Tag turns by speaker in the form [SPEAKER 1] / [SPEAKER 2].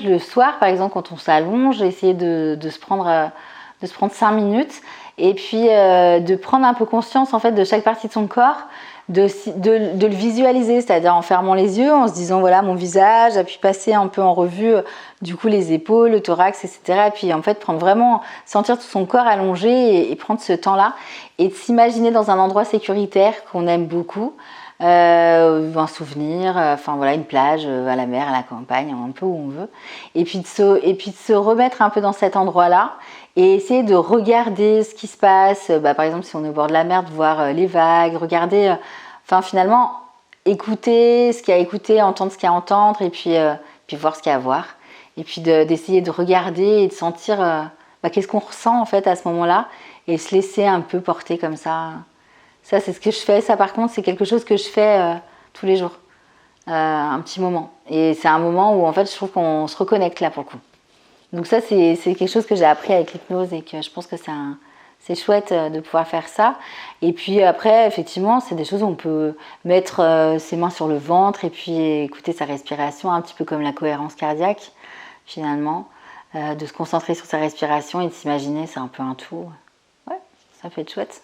[SPEAKER 1] le soir, par exemple, quand on s'allonge, essayer de se prendre 5 minutes et puis de prendre un peu conscience en fait de chaque partie de son corps, de le visualiser, c'est-à-dire en fermant les yeux, en se disant voilà mon visage, puis passer un peu en revue du coup les épaules, le thorax, etc. Et puis en fait sentir tout son corps allongé et prendre ce temps-là et de s'imaginer dans un endroit sécuritaire qu'on aime beaucoup. Un souvenir, une plage, à la mer, à la campagne, un peu où on veut, et puis de se remettre un peu dans cet endroit-là et essayer de regarder ce qui se passe, par exemple si on est au bord de la mer, de voir les vagues, regarder, finalement écouter ce qu'il y a à écouter, entendre ce qu'il y a à entendre et puis voir ce qu'il y a à voir et puis d'essayer de regarder et de sentir qu'est-ce qu'on ressent en fait à ce moment-là et se laisser un peu porter comme ça. Ça, c'est ce que je fais. Ça, par contre, c'est quelque chose que je fais tous les jours. Un petit moment. Et c'est un moment où, en fait, je trouve qu'on se reconnecte là, pour le coup. Donc ça, c'est quelque chose que j'ai appris avec l'hypnose et que je pense que c'est chouette de pouvoir faire ça. Et puis après, effectivement, c'est des choses où on peut mettre ses mains sur le ventre et puis écouter sa respiration, un petit peu comme la cohérence cardiaque, finalement. De se concentrer sur sa respiration et de s'imaginer, c'est un peu un tout. Ouais, ça peut être chouette.